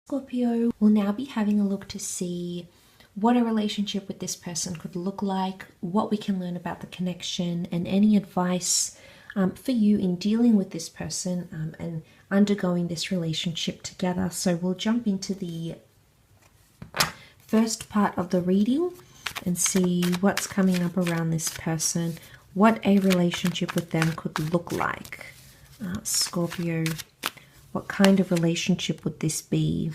Scorpio will now be having a look to see what a relationship with this person could look like, what we can learn about the connection, and any advice for you in dealing with this person and undergoing this relationship together. So we'll jump into the first part of the reading and see what's coming up around this person, what a relationship with them could look like. Scorpio, what kind of relationship would this be?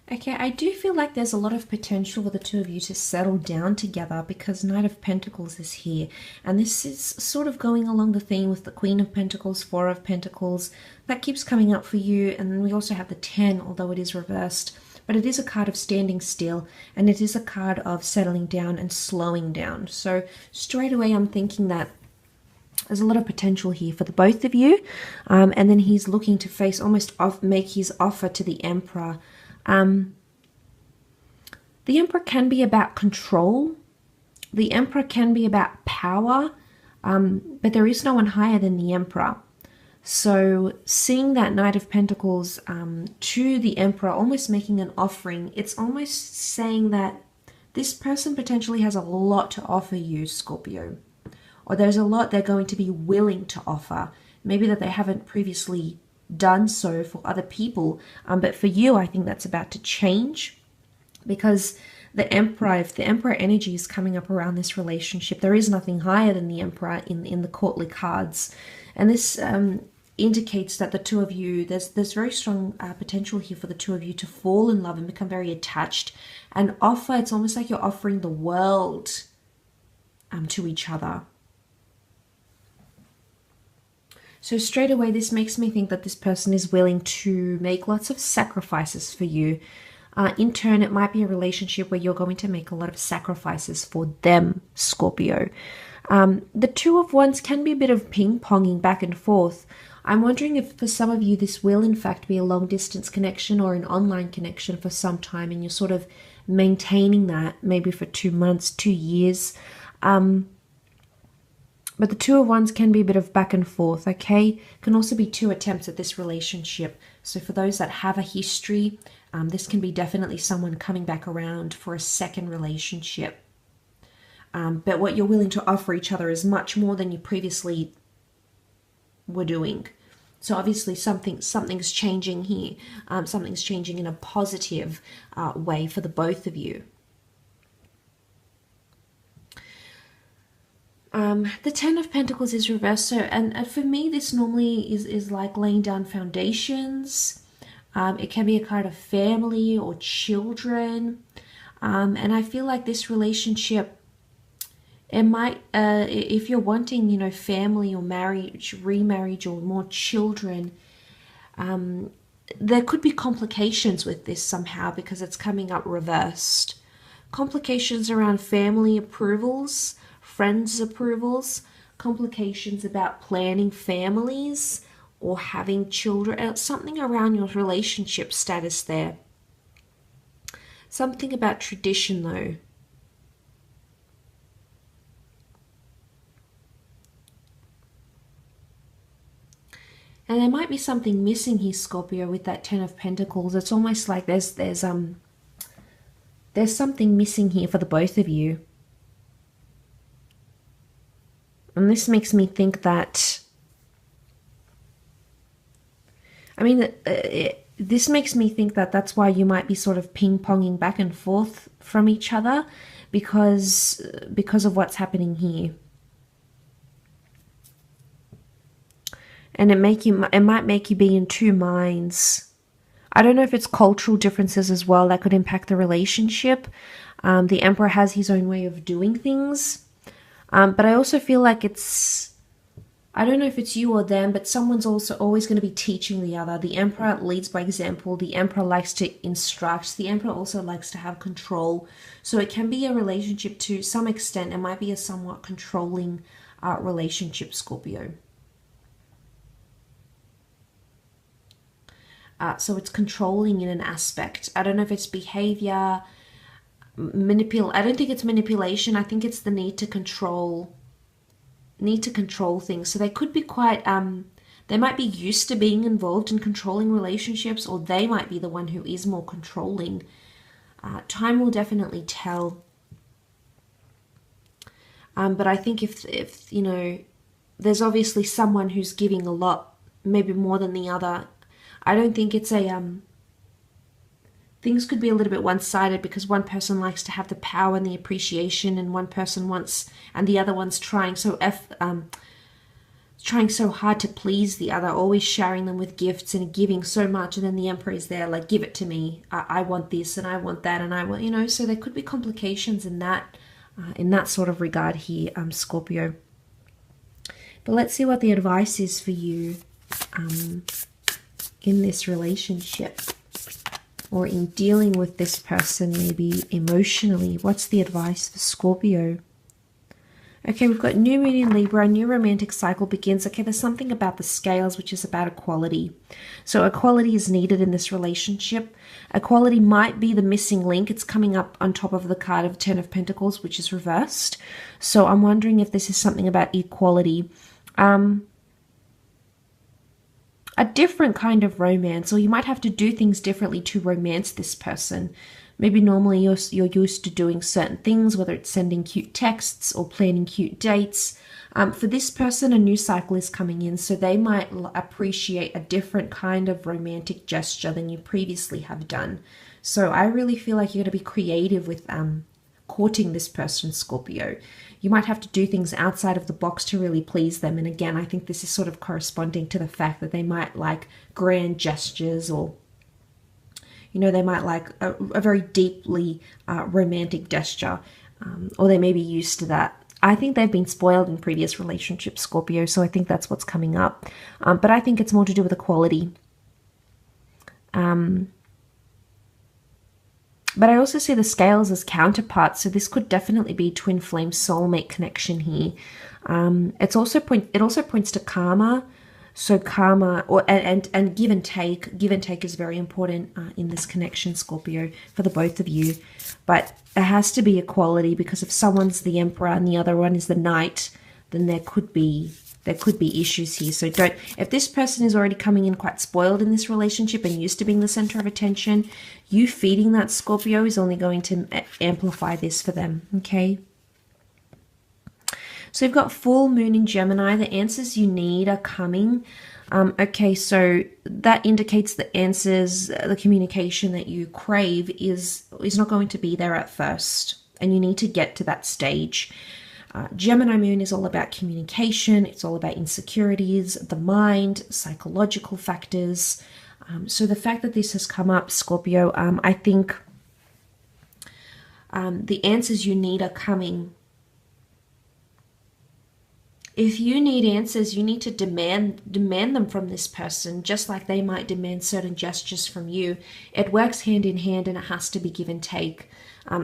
Okay, I do feel like there's a lot of potential for the two of you to settle down together because Knight of Pentacles is here. And this is sort of going along the theme with the Queen of Pentacles, Four of Pentacles. That keeps coming up for you. And then we also have the 10, although it is reversed. But it is a card of standing still. And it is a card of settling down and slowing down. So straight away I'm thinking that there's a lot of potential here for the both of you. And then he's looking to face, almost make his offer to the Emperor. The Emperor can be about control. The Emperor can be about power, but there is no one higher than the Emperor. So seeing that Knight of Pentacles to the Emperor, almost making an offering, it's almost saying that this person potentially has a lot to offer you, Scorpio. Or there's a lot they're going to be willing to offer. Maybe that they haven't previously done so for other people, but for you I think that's about to change, because the Emperor, if the Emperor energy is coming up around this relationship, there is nothing higher than the Emperor in the courtly cards, and this indicates that the two of you, there's very strong potential here for the two of you to fall in love and become very attached and offer. It's almost like you're offering the world to each other. So straight away, this makes me think that this person is willing to make lots of sacrifices for you. In turn, it might be a relationship where you're going to make a lot of sacrifices for them, Scorpio. The Two of Wands can be a bit of ping-ponging back and forth. I'm wondering if for some of you, this will in fact be a long-distance connection or an online connection for some time, and you're sort of maintaining that maybe for 2 months, 2 years. But the Two of Wands can be a bit of back and forth, okay? Can also be 2 attempts at this relationship. So for those that have a history, this can be definitely someone coming back around for a second relationship. But what you're willing to offer each other is much more than you previously were doing. So obviously something's changing here. Something's changing in a positive way for the both of you. The Ten of Pentacles is reversed, so and for me this normally is like laying down foundations. It can be a card of family or children, and I feel like this relationship, it might, if you're wanting, you know, family or marriage, remarriage, or more children, there could be complications with this somehow because it's coming up reversed. Complications around family approvals, friends' approvals, complications about planning families or having children, something around your relationship status there. Something about tradition though. And there might be something missing here, Scorpio, with that Ten of Pentacles. It's almost like there's something missing here for the both of you. And this makes me think that, I mean, this makes me think that that's why you might be sort of ping-ponging back and forth from each other because of what's happening here. And it might make you be in 2 minds. I don't know if it's cultural differences as well that could impact the relationship. The Emperor has his own way of doing things. But I also feel like I don't know if it's you or them, but someone's also always going to be teaching the other. The Emperor leads by example. The Emperor likes to instruct. The Emperor also likes to have control. So it can be a relationship to some extent. It might be a somewhat controlling relationship, Scorpio. So it's controlling in an aspect. I don't know if it's behavior. I don't think it's manipulation. I think it's the need to control things. So they could be quite they might be used to being involved in controlling relationships, or they might be the one who is more controlling. Time will definitely tell. But I think if you know, there's obviously someone who's giving a lot, maybe more than the other. I don't think it's a things could be a little bit one-sided, because one person likes to have the power and the appreciation, and one person wants, and the other one's trying so hard to please the other, always showering them with gifts and giving so much, and then the Emperor is there like, give it to me, I want this and I want that, and I want, you know, so there could be complications in that sort of regard here, Scorpio. But let's see what the advice is for you in this relationship, or in dealing with this person, maybe emotionally. What's the advice for Scorpio? Okay, we've got new moon in Libra, a new romantic cycle begins. Okay, there's something about the scales, which is about equality. So equality is needed in this relationship. Equality might be the missing link. It's coming up on top of the card of Ten of Pentacles, which is reversed. So I'm wondering if this is something about equality. A different kind of romance, or you might have to do things differently to romance this person. Maybe normally you're used to doing certain things, whether it's sending cute texts or planning cute dates. For this person, a new cycle is coming in, so they might appreciate a different kind of romantic gesture than you previously have done. So I really feel like you're going to be creative with courting this person, Scorpio. You might have to do things outside of the box to really please them. And again, I think this is sort of corresponding to the fact that they might like grand gestures, or, you know, they might like a very deeply romantic gesture, or they may be used to that. I think they've been spoiled in previous relationships, Scorpio, so I think that's what's coming up. But I think it's more to do with equality. But I also see the scales as counterparts, so this could definitely be twin flame soulmate connection here. It also points to karma. So karma, and give and take. Give and take is very important in this connection, Scorpio, for the both of you. But there has to be equality, because if someone's the Emperor and the other one is the Knight, then there could be issues here. So if this person is already coming in quite spoiled in this relationship and used to being the center of attention, you feeding that, Scorpio, is only going to amplify this for them, okay? So you've got full moon in Gemini. The answers you need are coming. Okay, so that indicates the answers, the communication that you crave is not going to be there at first, and you need to get to that stage. Gemini moon is all about communication. It's all about insecurities, the mind, psychological factors. So the fact that this has come up, Scorpio, I think the answers you need are coming. If you need answers, you need to demand them from this person, just like they might demand certain gestures from you. It works hand in hand, and it has to be give and take,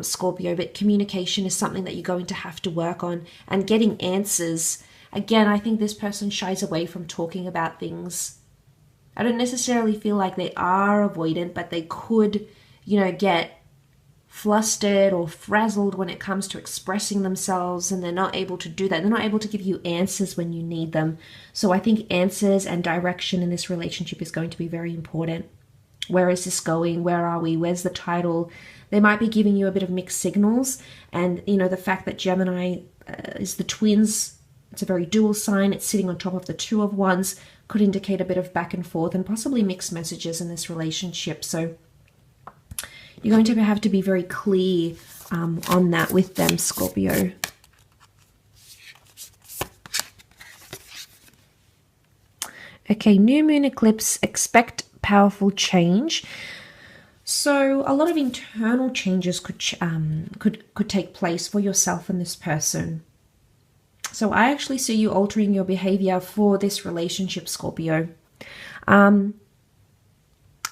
Scorpio. But communication is something that you're going to have to work on, and getting answers. Again, I think this person shies away from talking about things. I don't necessarily feel like they are avoidant, but they could, you know, get flustered or frazzled when it comes to expressing themselves, and they're not able to do that. They're not able to give you answers when you need them. So I think answers and direction in this relationship is going to be very important. Where is this going? Where are we? Where's the title? They might be giving you a bit of mixed signals, and you know, the fact that Gemini is the twins, it's a very dual sign, it's sitting on top of the Two of Wands, could indicate a bit of back and forth and possibly mixed messages in this relationship. So you're going to have to be very clear on that with them, Scorpio. Okay, new moon eclipse, expect powerful change. So a lot of internal changes could take place for yourself and this person. So I actually see you altering your behavior for this relationship, Scorpio.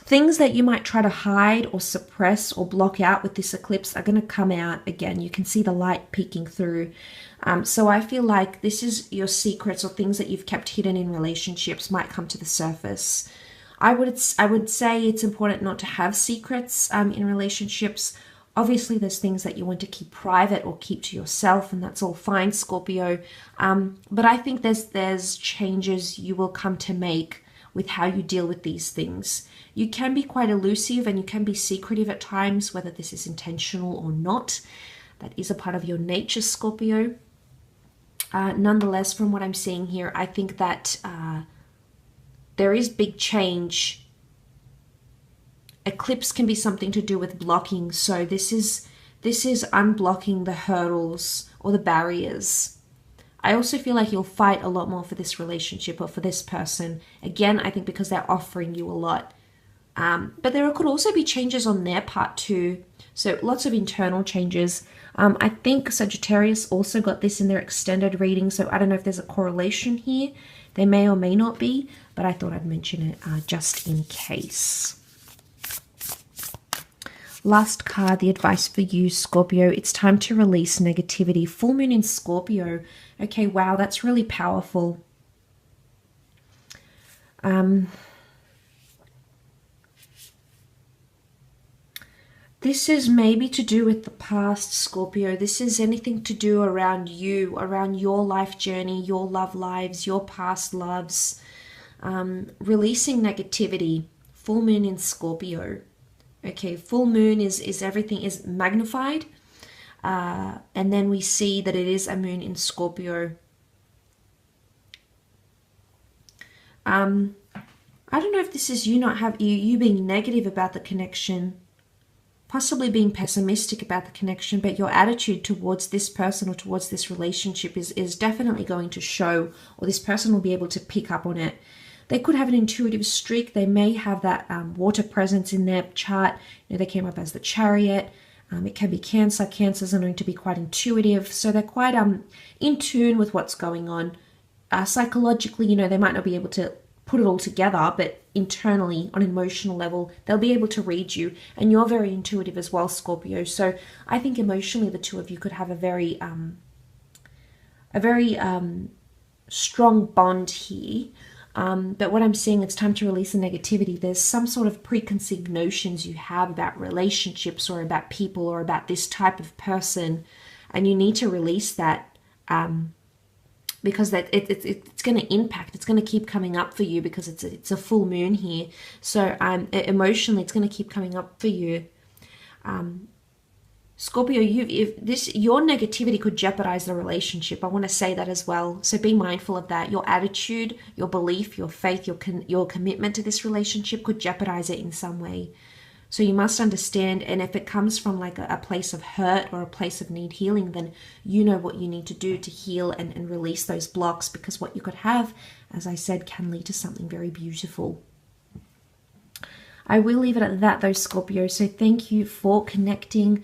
Things that you might try to hide or suppress or block out with this eclipse are going to come out again. You can see the light peeking through. So I feel like this is your secrets, or things that you've kept hidden in relationships might come to the surface. I would say it's important not to have secrets in relationships, Obviously, there's things that you want to keep private or keep to yourself, and that's all fine, Scorpio. But I think there's changes you will come to make with how you deal with these things. You can be quite elusive and you can be secretive at times, whether this is intentional or not. That is a part of your nature, Scorpio. Nonetheless, from what I'm seeing here, I think that there is big change. Eclipse can be something to do with blocking. So this is unblocking the hurdles or the barriers. I also feel like you'll fight a lot more for this relationship or for this person. Again, I think because they're offering you a lot. But there could also be changes on their part too. So lots of internal changes. I think Sagittarius also got this in their extended reading. So I don't know if there's a correlation here. There may or may not be, but I thought I'd mention it just in case. Last card, the advice for you, Scorpio. It's time to release negativity. Full moon in Scorpio. Okay, wow, that's really powerful. This is maybe to do with the past, Scorpio. This is anything to do around you, around your life journey, your love lives, your past loves. Releasing negativity. Full moon in Scorpio. Okay, full moon is everything is magnified. And then we see that it is a moon in Scorpio. I don't know if this is you being negative about the connection, possibly being pessimistic about the connection, but your attitude towards this person or towards this relationship is definitely going to show, or this person will be able to pick up on it. They could have an intuitive streak. They may have that water presence in their chart. You know, they came up as the Chariot. It can be Cancer. Cancers are known to be quite intuitive. So they're quite in tune with what's going on. Psychologically, you know, they might not be able to put it all together, but internally, on an emotional level, they'll be able to read you. And you're very intuitive as well, Scorpio. So I think emotionally, the two of you could have a very strong bond here. But what I'm seeing, it's time to release the negativity. There's some sort of preconceived notions you have about relationships or about people or about this type of person, and you need to release that because it's going to impact. It's going to keep coming up for you because it's a full moon here. So emotionally, it's going to keep coming up for you. Scorpio, your negativity could jeopardize the relationship. I want to say that as well. So be mindful of that. Your attitude, your belief, your faith, your commitment to this relationship could jeopardize it in some way. So you must understand, and if it comes from like a place of hurt or a place of need healing, then you know what you need to do to heal and release those blocks, because what you could have, as I said, can lead to something very beautiful. I will leave it at that though, Scorpio. So thank you for connecting.